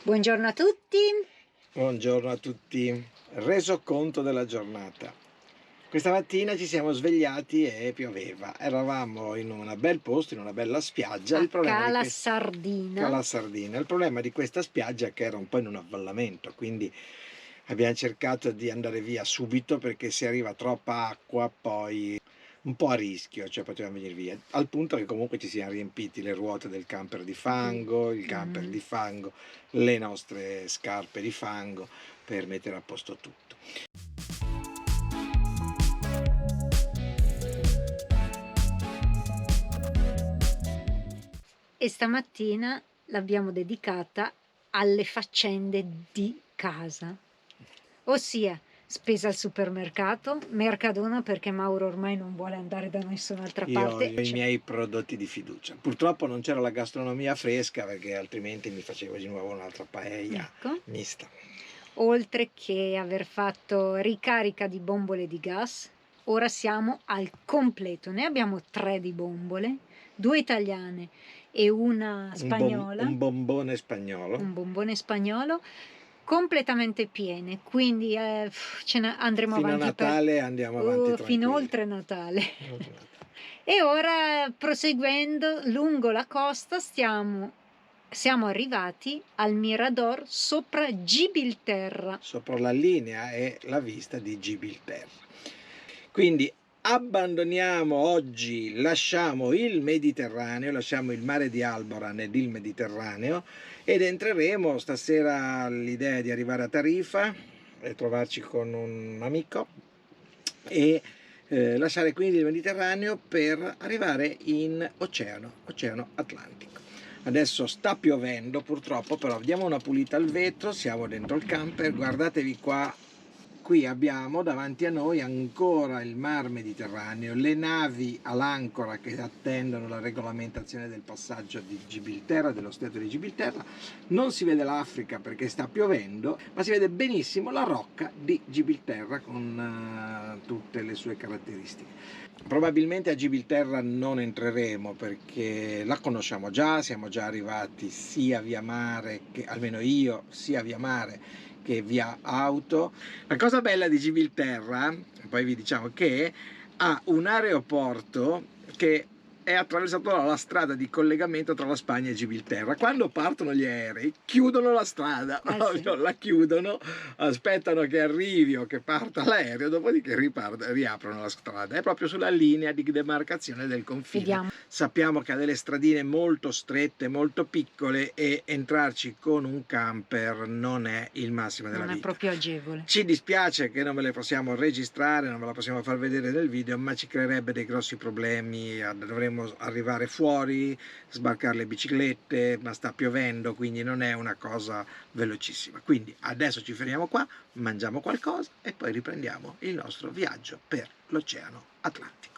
Buongiorno a tutti. Buongiorno a tutti. Resoconto della giornata. Questa mattina ci siamo svegliati e pioveva. Eravamo in un bel posto, in una bella spiaggia. A Il problema Cala di Sardina. Cala Sardina. Il problema di questa spiaggia è che era un po' in un avvallamento, quindi abbiamo cercato di andare via subito perché se arriva troppa acqua poi un po' a rischio, cioè potevamo venire via. Al punto che comunque ci siamo riempiti le ruote del camper di fango, il camper di fango, le nostre scarpe di fango per mettere a posto tutto. E stamattina l'abbiamo dedicata alle faccende di casa, ossia spesa al supermercato, Mercadona perché Mauro ormai non vuole andare da nessun'altra Io ho parte. i miei prodotti di fiducia. Purtroppo non c'era la gastronomia fresca perché altrimenti mi facevo di nuovo un'altra paella mista. Oltre che aver fatto ricarica di bombole di gas, ora siamo al completo. Ne abbiamo 3 di bombole, 2 italiane e una spagnola. Un bombone spagnolo. Un bombone spagnolo completamente piene, quindi andremo fino avanti a Natale andiamo avanti fino oltre Natale. E ora, proseguendo lungo la costa, siamo arrivati al Mirador sopra Gibilterra. Sopra la linea è la vista di Gibilterra. Quindi abbandoniamo oggi, lasciamo il Mediterraneo, lasciamo il mare di Alboran ed il Mediterraneo ed entreremo stasera all'idea di arrivare a Tarifa e trovarci con un amico e lasciare quindi il Mediterraneo per arrivare in Oceano Atlantico. Adesso sta piovendo purtroppo, però diamo una pulita al vetro, siamo dentro il camper, guardatevi qua. Qui abbiamo davanti a noi ancora il Mar Mediterraneo, le navi all'ancora che attendono la regolamentazione del passaggio di Gibilterra, dello stretto di Gibilterra. Non si vede l'Africa perché sta piovendo, ma si vede benissimo la rocca di Gibilterra con tutte le sue caratteristiche. Probabilmente a Gibilterra non entreremo perché la conosciamo già, siamo già arrivati sia via mare, che almeno io, sia via mare che via auto. La cosa bella di Gibilterra, poi vi diciamo che ha un aeroporto che è attraversato dalla strada di collegamento tra la Spagna e Gibilterra. Quando partono gli aerei chiudono la strada, la chiudono, aspettano che arrivi o che parta l'aereo, dopodiché riaprono la strada. È proprio sulla linea di demarcazione del confine. Vediamo. Sappiamo che ha delle stradine molto strette, molto piccole e entrarci con un camper non è il massimo della vita. Non è proprio agevole. Ci dispiace che non ve le possiamo registrare, non ve la possiamo far vedere nel video, ma ci creerebbe dei grossi problemi. Dovremmo arrivare fuori, sbarcare le biciclette, ma sta piovendo, quindi non è una cosa velocissima. Quindi adesso ci fermiamo qua, mangiamo qualcosa e poi riprendiamo il nostro viaggio per l'Oceano Atlantico.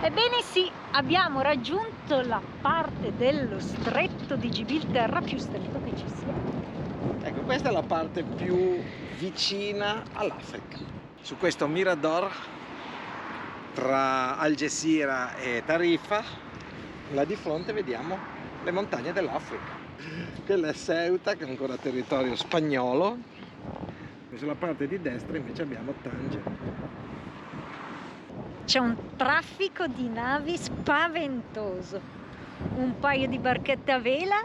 Ebbene sì, abbiamo raggiunto la parte dello stretto di Gibilterra più stretto che ci sia. Ecco, questa è la parte più vicina all'Africa. Su questo Mirador tra Algeciras e Tarifa, là di fronte vediamo le montagne dell'Africa. Quella è Ceuta, che è ancora territorio spagnolo. Sulla parte di destra invece abbiamo Tanger. C'è un traffico di navi spaventoso, un paio di barchette a vela,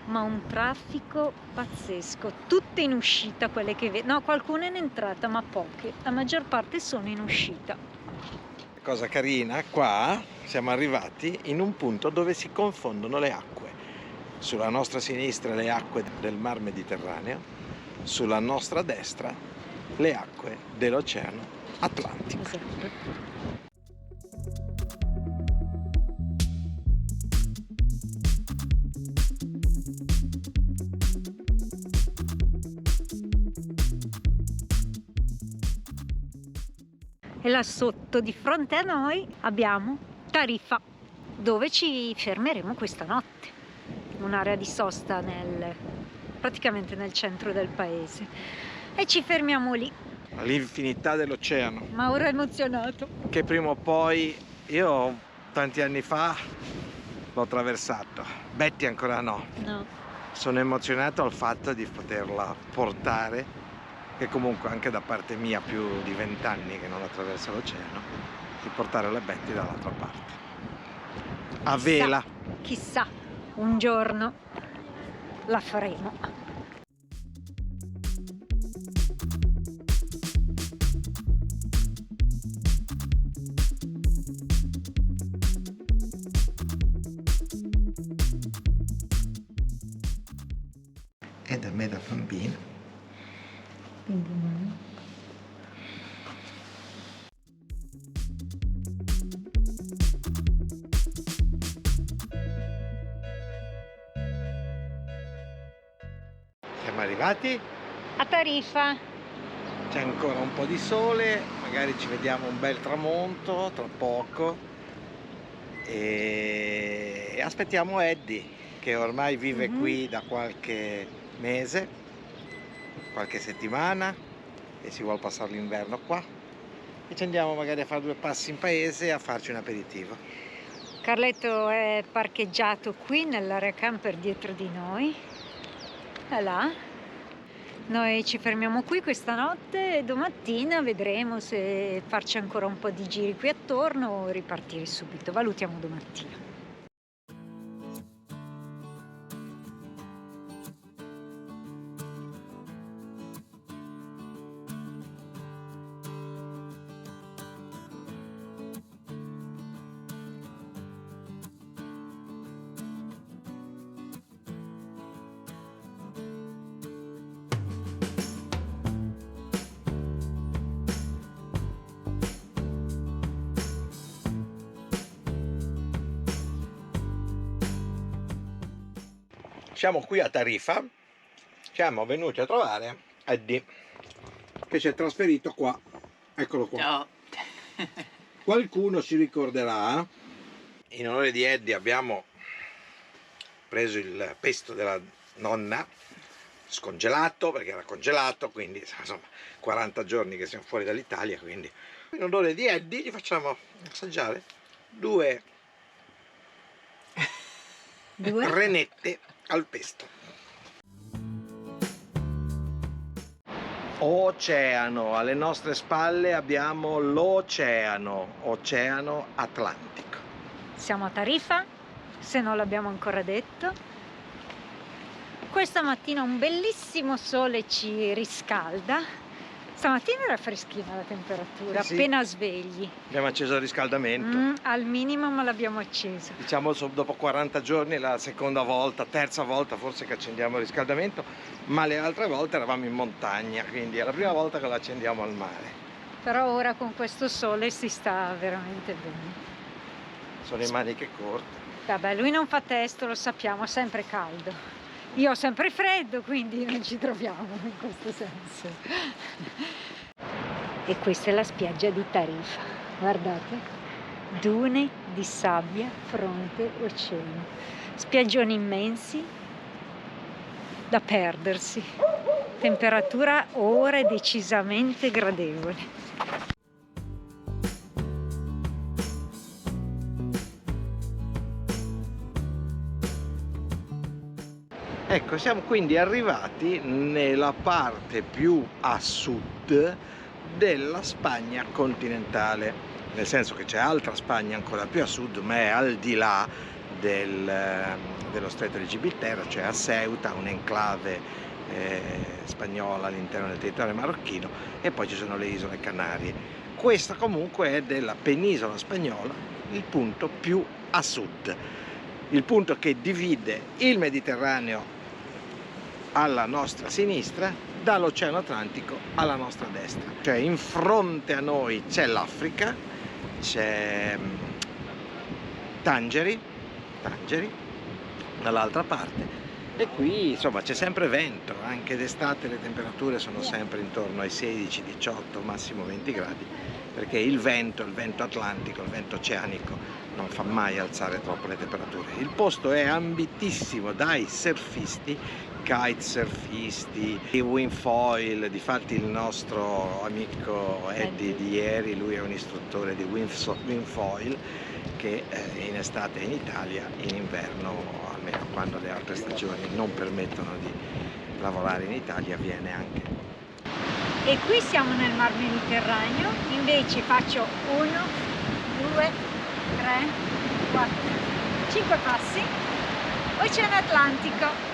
ma un traffico pazzesco, tutte in uscita quelle che vedo, no, qualcuna in entrata ma poche, la maggior parte sono in uscita. Cosa carina, qua siamo arrivati in un punto dove si confondono le acque. Sulla nostra sinistra le acque del Mar Mediterraneo, sulla nostra destra le acque dell'Oceano Atlantico. Esatto. E là sotto di fronte a noi abbiamo Tarifa, dove ci fermeremo questa notte, un'area di sosta praticamente nel centro del paese, e ci fermiamo lì. All'infinità dell'oceano, Mauro è emozionato. che prima o poi, io tanti anni fa l'ho attraversato, Betty ancora no. No. Sono emozionato al fatto di poterla portare, che comunque anche da parte mia più di 20 anni che non attraverso l'oceano, di portare la Betty dall'altra parte. A vela. Chissà, un giorno la faremo. E da me da bambino. Siamo arrivati, A Tarifa. c'è ancora un po' di sole, magari ci vediamo un bel tramonto tra poco e aspettiamo Eddie, che ormai vive qui da qualche mese, qualche settimana, e si vuole passare l'inverno qua, e ci andiamo magari a fare 2 passi in paese e a farci un aperitivo. Carletto è parcheggiato qui nell'area camper dietro di noi. È là. Noi ci fermiamo qui questa notte e domattina vedremo se farci ancora un po' di giri qui attorno o ripartire subito. Valutiamo domattina. Siamo qui a Tarifa, siamo venuti a trovare Eddie, che si è trasferito qua, eccolo qua. Ciao. Qualcuno si ricorderà, in onore di Eddie abbiamo preso il pesto della nonna, scongelato, perché era congelato, quindi insomma 40 giorni che siamo fuori dall'Italia, quindi in onore di Eddie gli facciamo assaggiare 2 renette al pesto. Oceano, alle nostre spalle abbiamo l'oceano, Oceano Atlantico. Siamo a Tarifa, se non l'abbiamo ancora detto. Questa mattina un bellissimo sole ci riscalda. Stamattina era freschina la temperatura, Sì. appena svegli. Abbiamo acceso il riscaldamento. Al minimo, ma l'abbiamo acceso. Diciamo dopo 40 giorni è la seconda volta, terza volta forse che accendiamo il riscaldamento, ma le altre volte eravamo in montagna, quindi è la prima volta che lo accendiamo al mare. Però ora con questo sole si sta veramente bene. Sono in maniche corte. Vabbè, lui non fa testo, lo sappiamo, ha sempre caldo. Io ho sempre freddo, quindi non ci troviamo in questo senso. E questa è la spiaggia di Tarifa. Guardate, dune di sabbia, fronte, oceano. Spiaggioni immensi da perdersi. Temperatura ora decisamente gradevole. Ecco, siamo quindi arrivati nella parte più a sud della Spagna continentale, nel senso che c'è altra Spagna ancora più a sud, ma è al di là dello stretto di Gibilterra, cioè a Ceuta, un'enclave spagnola all'interno del territorio marocchino, e poi ci sono le isole Canarie. Questa comunque è della penisola spagnola il punto più a sud, il punto che divide il Mediterraneo alla nostra sinistra dall'Oceano Atlantico alla nostra destra. Cioè in fronte a noi c'è l'Africa, c'è Tangeri dall'altra parte, e qui insomma c'è sempre vento, anche d'estate le temperature sono sempre intorno ai 16, 18, massimo 20 gradi, perché il vento atlantico, il vento oceanico non fa mai alzare troppo le temperature. Il posto è ambitissimo dai surfisti, kitesurfisti, i windfoil. Difatti il nostro amico Eddie di ieri, lui è un istruttore di windfoil che in estate in Italia, in inverno, almeno quando le altre stagioni non permettono di lavorare in Italia, viene anche. E qui siamo nel Mar Mediterraneo, invece faccio 1, 2, 3, 4, 5 passi, Oceano Atlantico.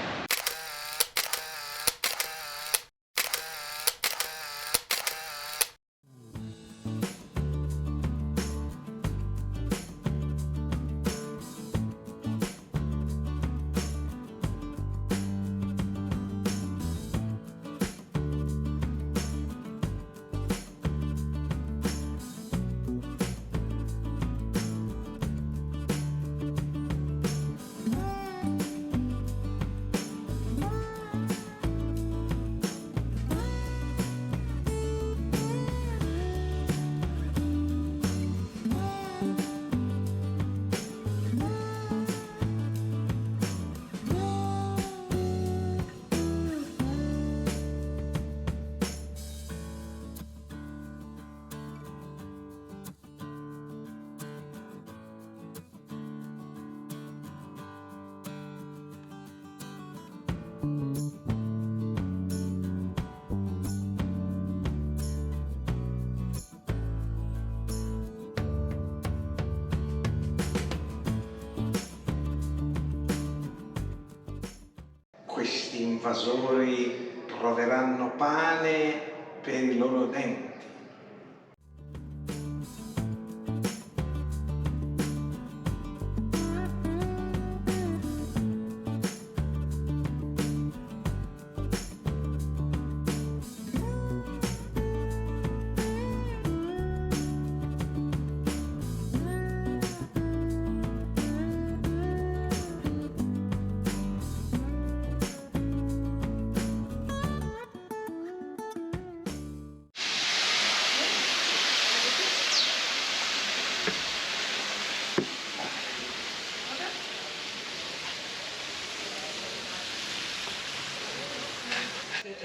Questi invasori troveranno pane per i loro denti.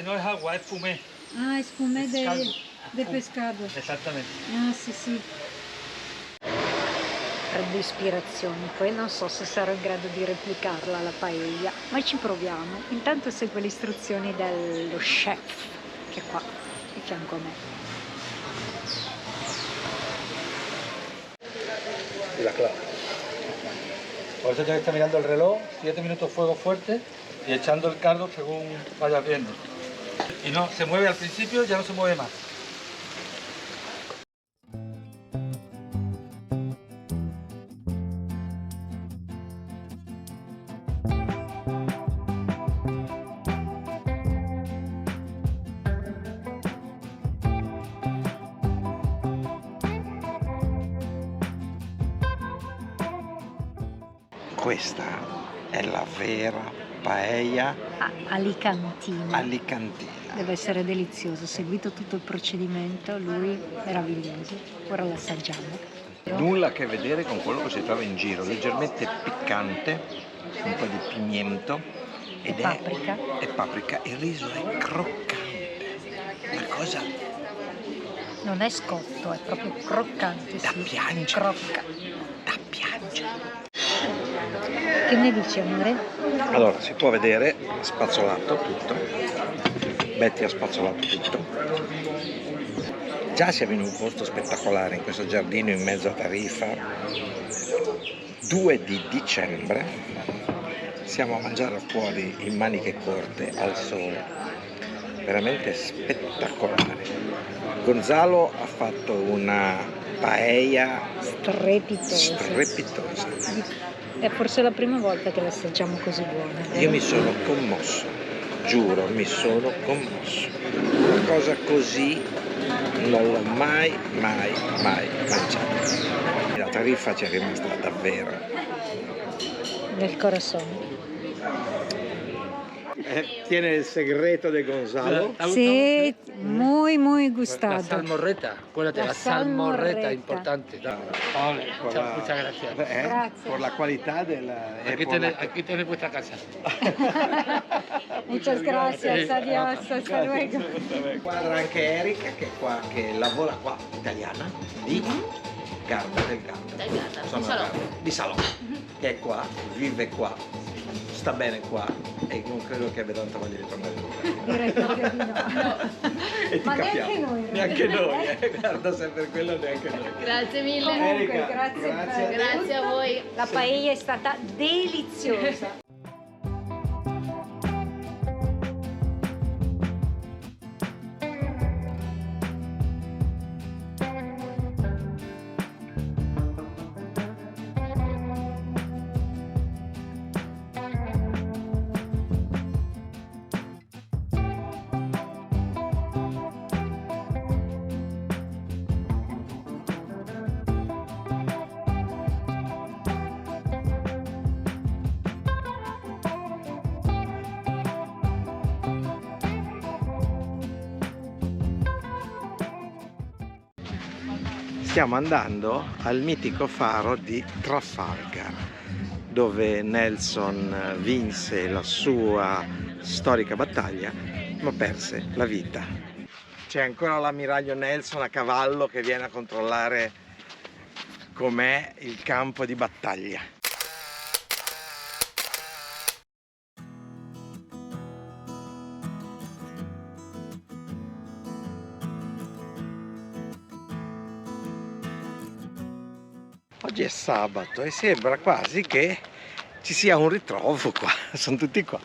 No es agua, es fumé. Ah, espumé Pescado. de pescado. Exactamente. Ah, sì, sì. Prendo ispirazione, poi non so se sarò in grado di replicarla la paella, ma ci proviamo. Intanto seguo le istruzioni dello chef, che è qua, di fianco a me. Y la clave. Por eso tienes que estar mirando el reloj, 7 minutos fuego fuerte y echando el caldo según vayas viendo. Y no, se mueve al principio, ya no se mueve más. Questa è la vera paella Alicantina. alicantina. Deve essere delizioso, seguito tutto il procedimento, lui meraviglioso. Ora l'assaggiamo. Nulla a che vedere con quello che si trova in giro, leggermente piccante, un po' di pimiento ed paprika. È paprika. Il riso è croccante, una cosa Non è scotto, è proprio croccante. da Sì. piangere, Crocca. da piangere. Che ne dici, amore? Allora, si può vedere spazzolato tutto, Betty ha spazzolato tutto. Già siamo in un posto spettacolare, in questo giardino in mezzo a Tarifa, 2 di dicembre, siamo a mangiare fuori in maniche corte al sole, veramente spettacolare. Gonzalo ha fatto una paella Strepitosa. strepitosa. È forse la prima volta che l'assaggiamo così buona. Io mi sono commosso, giuro, mi sono commosso. Una cosa così non l'ho mai mangiata. La Tarifa ci è rimasta davvero. Nel corazon. tiene el secreto de Gonzalo. Sí, muy, muy La gustado. salmorreta, acuérdate, La la salmorreta, salmorreta. importante. Vale, muchas gracias. Gracias. Por la qualità Aquí tenés vuestra casa. Muchas gracias, adiós, hasta luego. Guarda anche Erika che è qua, che lavora qua, italiana, di Garda, del Garda. Sono di Salò, che è qua, vive qua, sta bene qua e non credo che abbia tanta voglia di tornare in Direi proprio di no. E ti Ma capiamo. neanche noi. Neanche noi, guarda se per quello neanche noi. Grazie mille. Comunque, Erika, grazie. Grazie a voi. La paella è stata deliziosa. Stiamo andando al mitico faro di Trafalgar, dove Nelson vinse la sua storica battaglia, ma perse la vita. C'è ancora l'ammiraglio Nelson a cavallo che viene a controllare com'è il campo di battaglia. Oggi è sabato e sembra quasi che ci sia un ritrovo qua, sono tutti qua,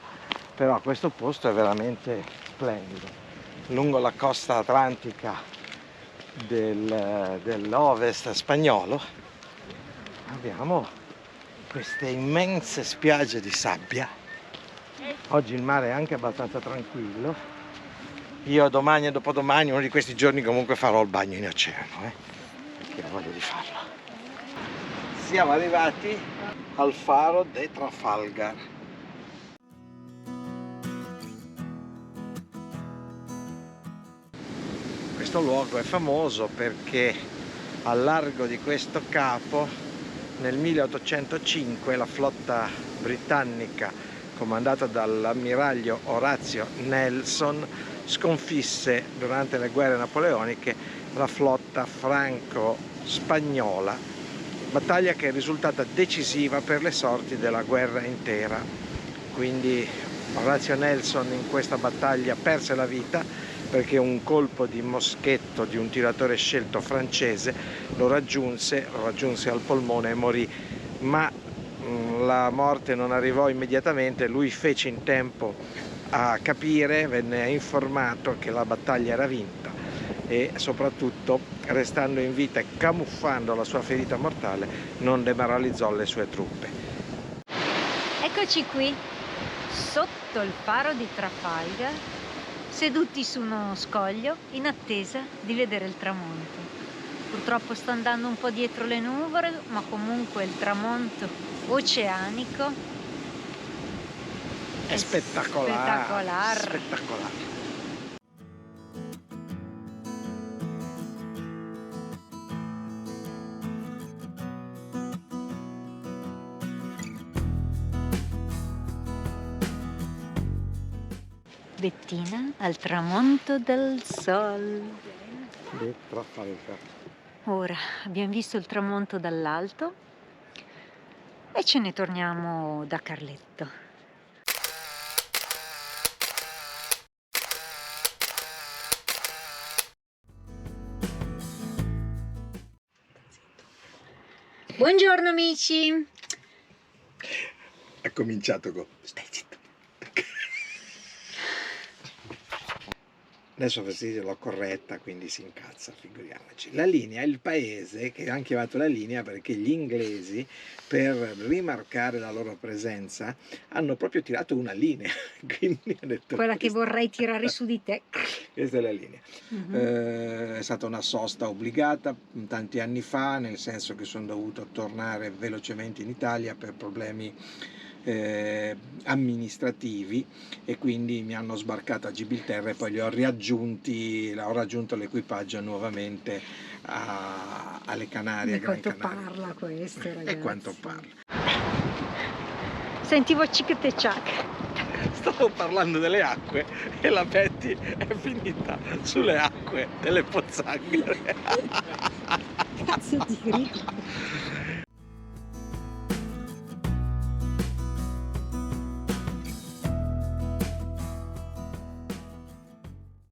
però questo posto è veramente splendido. Lungo la costa atlantica dell'ovest spagnolo abbiamo queste immense spiagge di sabbia. Oggi il mare è anche abbastanza tranquillo. Io domani e dopodomani, uno di questi giorni, comunque farò il bagno in oceano, perché ho voglia di farlo. Siamo arrivati al faro di Trafalgar. Questo luogo è famoso perché al largo di questo capo nel 1805 la flotta britannica comandata dall'ammiraglio Orazio Nelson sconfisse durante le guerre napoleoniche la flotta franco-spagnola, battaglia che è risultata decisiva per le sorti della guerra intera. Quindi Orazio Nelson in questa battaglia perse la vita perché un colpo di moschetto di un tiratore scelto francese lo raggiunse al polmone e morì, ma la morte non arrivò immediatamente. Lui fece in tempo a capire, venne informato che la battaglia era vinta e soprattutto, restando in vita e camuffando la sua ferita mortale, non demoralizzò le sue truppe. Eccoci qui, sotto il faro di Trafalgar, seduti su uno scoglio in attesa di vedere il tramonto. Purtroppo sta andando un po' dietro le nuvole, ma comunque il tramonto oceanico È spettacolare. Spettacolare. Bettina al tramonto del sol. Di Trafalgar. Ora abbiamo visto il tramonto dall'alto e ce ne torniamo da Carletto. Buongiorno amici! Ha cominciato con stai zitto. Adesso fastidio l'ho corretta, quindi si incazza, figuriamoci. La linea è il paese che hanno chiamato la linea perché gli inglesi, per rimarcare la loro presenza, hanno proprio tirato una linea. Quindi ha detto, Quella che vorrei tirare su di te. questa è la linea. È stata una sosta obbligata tanti anni fa, nel senso che sono dovuto tornare velocemente in Italia per problemi amministrativi, e quindi mi hanno sbarcato a Gibilterra e poi li ho raggiunto l'equipaggio nuovamente alle Canarie, a Gran Quanto Canaria. parla questo, ragazzi. E quanto parla. Sentivo cic e ciac. Stavo parlando delle acque e la Betty è finita sulle acque delle pozzanghere. Cazzo di grido.